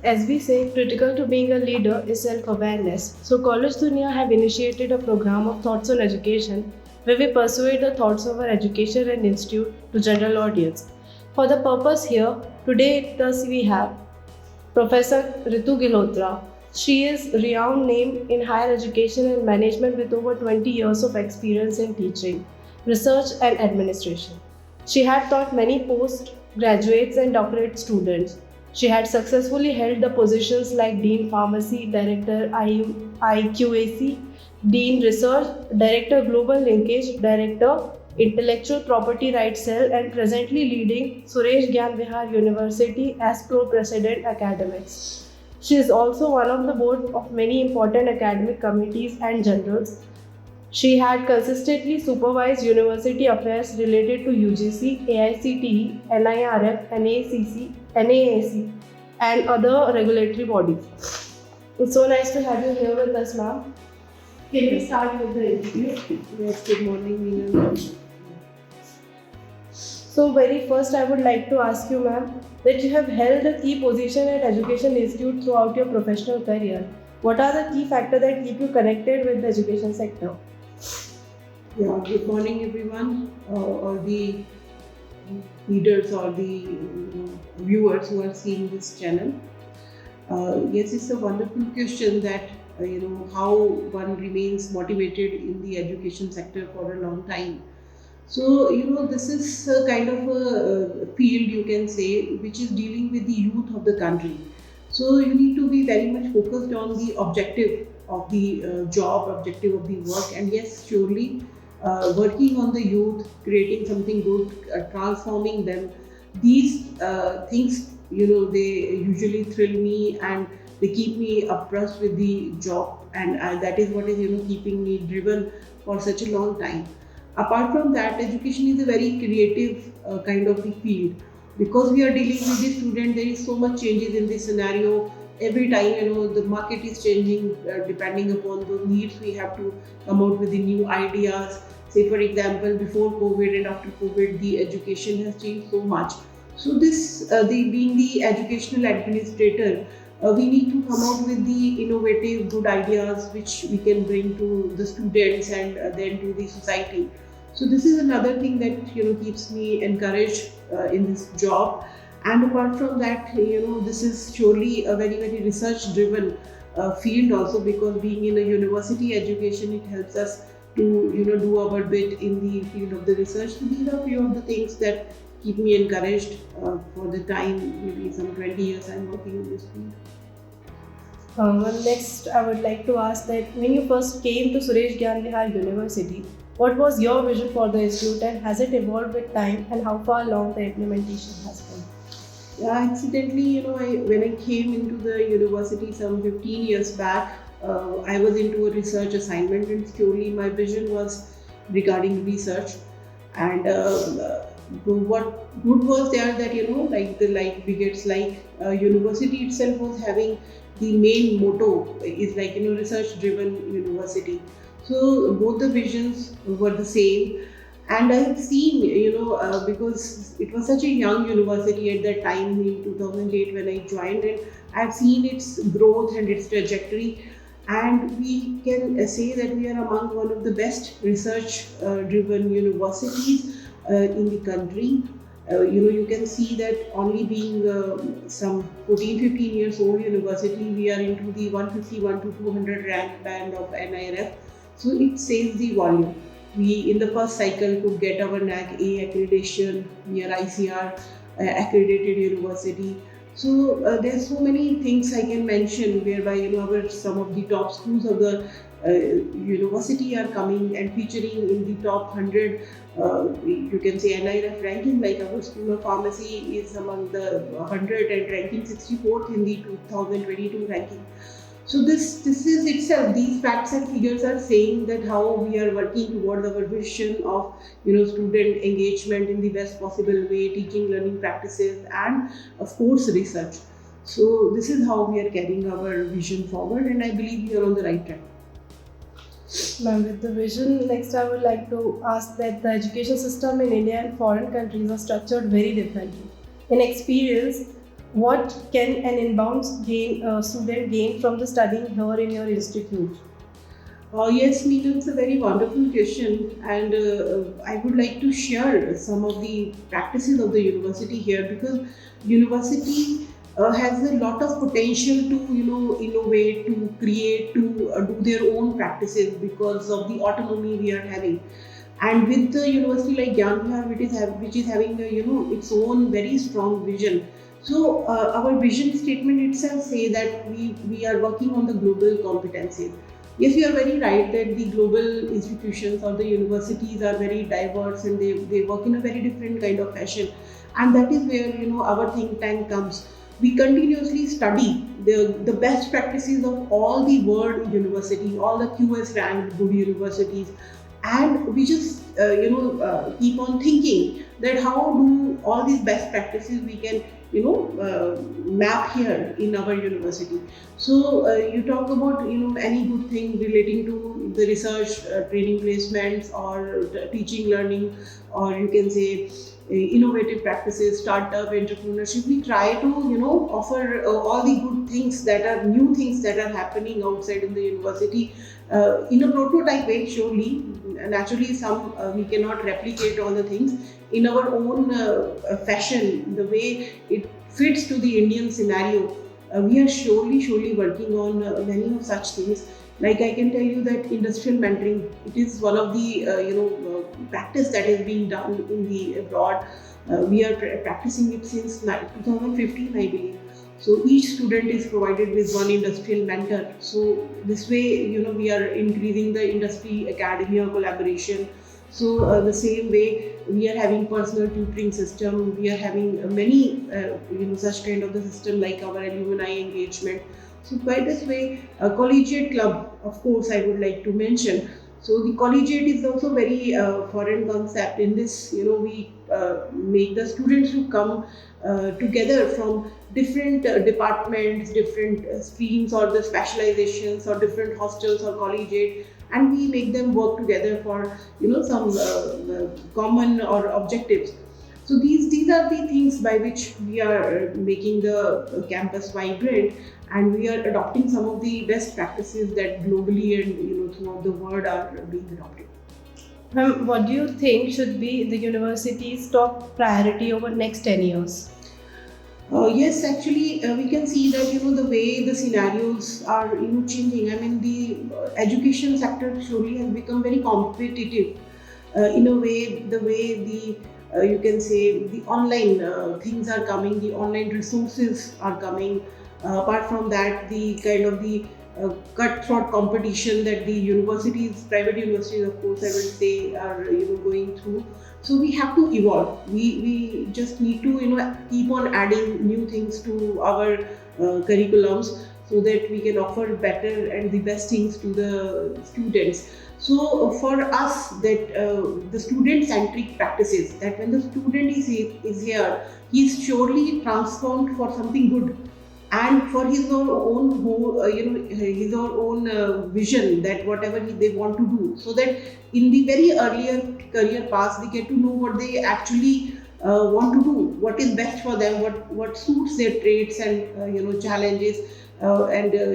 as we say, critical to being a leader is self-awareness. So College Dunia have initiated a program of Thoughts on Education where we persuade the thoughts of our education and institute to general audience. For the purpose here, today thus we have Professor Ritu Gilhotra. She is a renowned name in higher education and management with over 20 years of experience in teaching, research and administration. She had taught many postgraduates and doctorate students. She had successfully held the positions like Dean Pharmacy, Director IQAC, Dean Research, Director Global Linkage, Director Intellectual Property Rights Cell, and presently leading Suresh Gyan Vihar University as Pro-President Academics. She is also one of the board of many important academic committees and journals. She had consistently supervised university affairs related to UGC, AICTE, NIRF, NACC, NAAC, and other regulatory bodies. It's so nice to have you here with us, ma'am. Can we start with the interview? Yes, good morning, Meena. So very first I would like to ask you, ma'am, that you have held a key position at Education Institute throughout your professional career. What are the key factors that keep you connected with the education sector? Yeah, good morning, everyone. All the readers or the viewers who are seeing this channel. Yes, it's a wonderful question that how one remains motivated in the education sector for a long time. So this is a kind of a field, you can say, which is dealing with the youth of the country. So you need to be very much focused on the objective of the job, objective of the work, and yes, surely working on the youth, creating something good, transforming them. These things, they usually thrill me and they keep me abreast with the job, and that is what is keeping me driven for such a long time. Apart from that, education is a very creative kind of the field, because we are dealing with the student. There is so much changes in the scenario every time. The market is changing depending upon the needs. We have to come out with the new ideas. Say for example, before COVID and after COVID, the education has changed so much. So this, being the educational administrator, we need to come out with the innovative, good ideas which we can bring to the students and then to the society. So this is another thing that keeps me encouraged in this job. And apart from that, this is surely a very, very research-driven field also, because being in a university education, it helps us to do our bit in the field of the research. So these are a few of the things that keep me encouraged for the time, maybe some 20 years I'm working in this field. Next, I would like to ask that when you first came to Suresh Gyan Vihar University, what was your vision for the institute, and has it evolved with time, and how far along the implementation has been? Yeah, incidentally, when I came into the university some 15 years back, I was into a research assignment, and purely my vision was regarding research. And what good was there that like the light brigades, like university itself was having the main motto is like research driven university. So both the visions were the same, and I have seen because it was such a young university at that time in 2008 when I joined, and I have seen its growth and its trajectory. And we can say that we are among one of the best research-driven universities in the country. You can see that only being some 14-15 years old university, we are into the 151 to 200 rank band of NIRF. So it says the volume. We in the first cycle could get our NAC A accreditation. We are ICR accredited university. So there's so many things I can mention whereby some of the top schools of the university are coming and featuring in the top 100. You can say NIRF ranking, like our School of Pharmacy is among the 100 and ranking 64th in the 2022 ranking. So this is itself, these facts and figures are saying that how we are working towards our vision of student engagement in the best possible way, teaching, learning practices, and of course research. So this is how we are carrying our vision forward, and I believe we are on the right track. Ma'am, with the vision, next I would like to ask that the education system in India and foreign countries are structured very differently. In experience, What can an inbound student gain from the studying here in your institute? Yes, Neetu, it's a very wonderful question, and I would like to share some of the practices of the university here, because university has a lot of potential to innovate, to create, to do their own practices because of the autonomy we are having. And with the university like Gyan Vihar, which is having its own very strong vision. So our vision statement itself say that we are working on the global competencies. Yes, you are very right that the global institutions or the universities are very diverse, and they work in a very different kind of fashion. And that is where our think tank comes. We continuously study the best practices of all the world university, all the QS ranked good universities, and we just keep on thinking that how do all these best practices we can map here in our university. So you talk about any good thing relating to the research, training placements, or teaching learning, or you can say innovative practices, startup entrepreneurship. We try to offer all the good things that are new things that are happening outside in the university in a prototype way. Surely, naturally, some we cannot replicate all the things in our own fashion, the way it fits to the Indian scenario. We are surely working on many of such things. Like I can tell you that industrial mentoring, it is one of the practice that is being done in the abroad. We are practicing it since 2015, I believe. So each student is provided with one industrial mentor. So this way, we are increasing the industry academia collaboration. So the same way we are having personal tutoring system. We are having many such kind of the system like our alumni engagement. So by this way, a collegiate club, of course, I would like to mention. So the collegiate is also very foreign concept. In this, we make the students to come together from different departments, different streams, or the specializations, or different hostels or collegiate, and we make them work together for some common or objectives. So these are the things by which we are making the campus vibrant, and we are adopting some of the best practices that globally and throughout the world are being adopted. What do you think should be the university's top priority over next 10 years? Yes, actually, we can see that the way the scenarios are changing. I mean, the education sector surely has become very competitive. In a way, the way the you can say the online things are coming, the online resources are coming. Apart from that, the kind of the cutthroat competition that the universities, private universities, of course, I will say, are going through. So we have to evolve. We just need to keep on adding new things to our curriculums, so that we can offer better and the best things to the students. So for us, that the student-centric practices, that when the student is here, he is surely transformed for something good, and for his own his own vision, that whatever they want to do, so that in the very earlier career path they get to know what they actually want to do, what is best for them, what suits their traits and challenges, and their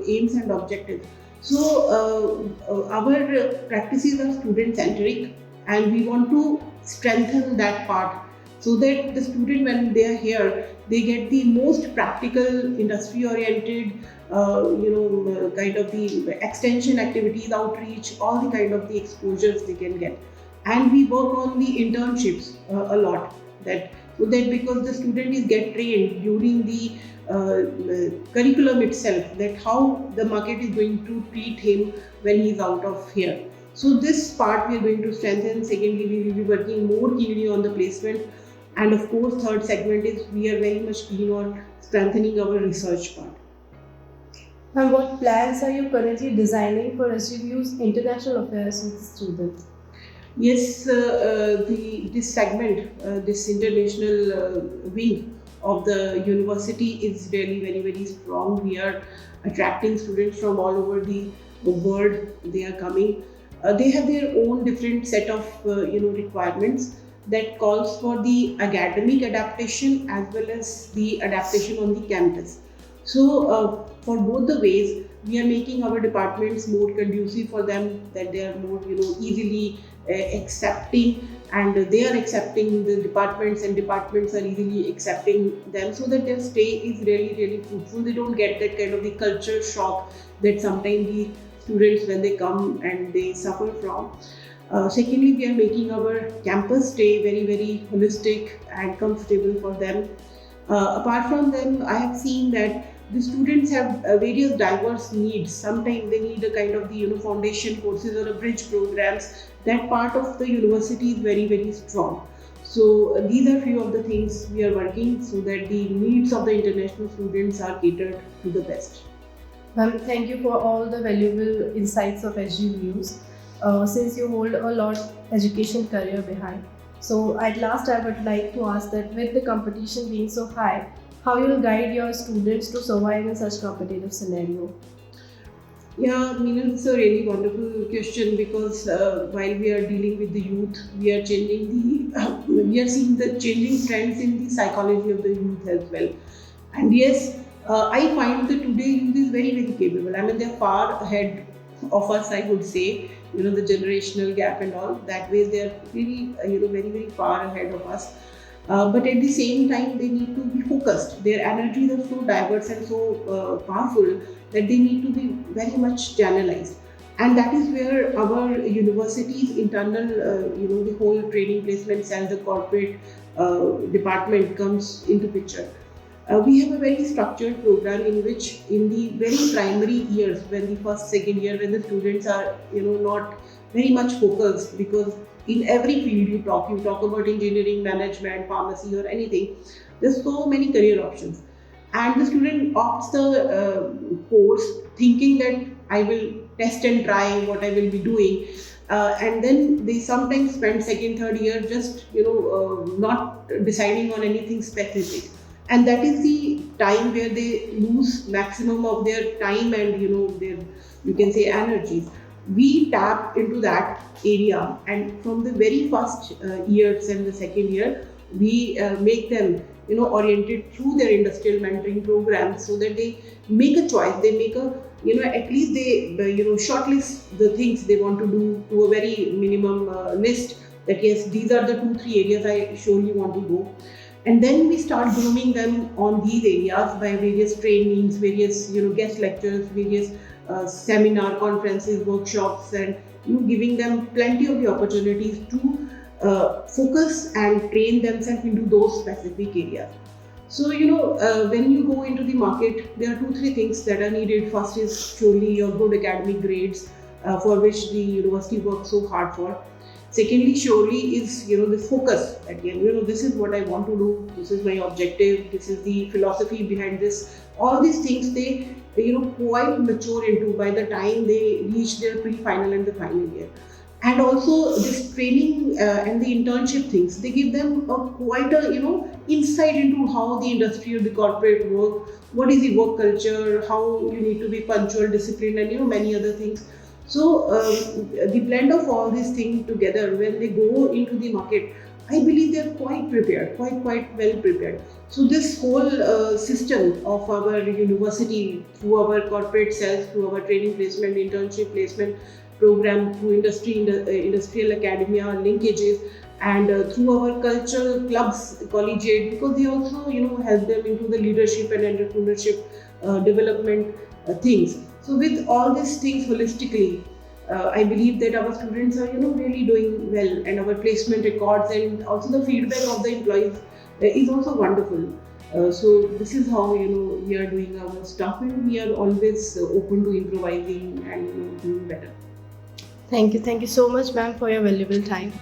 aims and objectives. So our practices are student centric, and we want to strengthen that part, so that the student, when they are here, they get the most practical, industry oriented kind of the extension activities, outreach, all the kind of the exposures they can get. And we work on the internships a lot, that so that because the student is get trained during the curriculum itself, that how the market is going to treat him when he is out of here. So this part we are going to strengthen. Secondly, we will be working more keenly on the placement. And of course, third segment is we are very much keen on strengthening our research part. And what plans are you currently designing for SUVU's international affairs with students? Yes, this segment, this international wing of the university is really very strong. We are attracting students from all over the world. They are coming. They have their own different set of requirements. that calls for the academic adaptation as well as the adaptation on the campus. So, for both the ways, we are making our departments more conducive for them, that they are more, easily accepting, and they are accepting the departments, and departments are easily accepting them, so that their stay is really, really fruitful. They don't get that kind of the culture shock that sometimes the students, when they come and they suffer from. Secondly, we are making our campus stay very, very holistic and comfortable for them. Apart from them, I have seen that the students have various diverse needs. Sometimes they need a kind of the foundation courses or a bridge programs. That part of the university is very, very strong. So these are few of the things we are working so that the needs of the international students are catered to the best. Ma'am, thank you for all the valuable insights of SG views. Since you hold a lot education career behind, so at last I would like to ask that with the competition being so high, how you will guide your students to survive in such competitive scenario? Yeah, Meenal, it's a really wonderful question because while we are dealing with the youth, we are changing we are seeing the changing trends in the psychology of the youth as well. And yes, I find that today youth is very, very capable. I mean, they're far ahead of us, I would say. The generational gap and all. That way, they're really, very, very far ahead of us. But at the same time, they need to be focused. Their energies are so diverse and so powerful that they need to be very much channelized. And that is where our university's internal, the whole training placements and the corporate department comes into picture. We have a very structured program in which, in the very primary years, when the first, second year, when the students are, not very much focused, because in every field you talk about engineering, management, pharmacy, or anything. There's so many career options, and the student opts the course thinking that I will test and try what I will be doing. And then they sometimes spend second, third year just not deciding on anything specific, and that is the time where they lose maximum of their time and their, you can say, energies. We tap into that area, and from the very first years and the second year, we make them oriented through their industrial mentoring program, so that they make a choice. They make a at least they shortlist the things they want to do to a very minimum list, that yes, these are the 2-3 areas I surely want to go. And then we start grooming them on these areas by various trainings, various guest lectures, various seminar, conferences, workshops, and giving them plenty of the opportunities to focus and train themselves into those specific areas. So when you go into the market, there are 2-3 things that are needed. First is surely your good academic grades, for which the university works so hard for. Secondly, surely is the focus. Again, this is what I want to do. This is my objective. This is the philosophy behind this. All these things they quite mature into by the time they reach their pre-final and the final year. And also this training and the internship things, they give them quite a insight into how the industry or the corporate work, what is the work culture, how you need to be punctual, disciplined, and many other things. So the blend of all these things together, when they go into the market, I believe they are quite prepared, quite well prepared. So this whole system of our university, through our corporate cells, through our training placement, internship placement program, through industrial academia linkages, and through our cultural clubs, collegiate, because they also help them into the leadership and entrepreneurship development things. So with all these things holistically, I believe that our students are really doing well, and our placement records and also the feedback of the employees is also wonderful. So this is how we are doing our stuff, and we are always open to improvising and doing better. Thank you so much, ma'am, for your valuable time.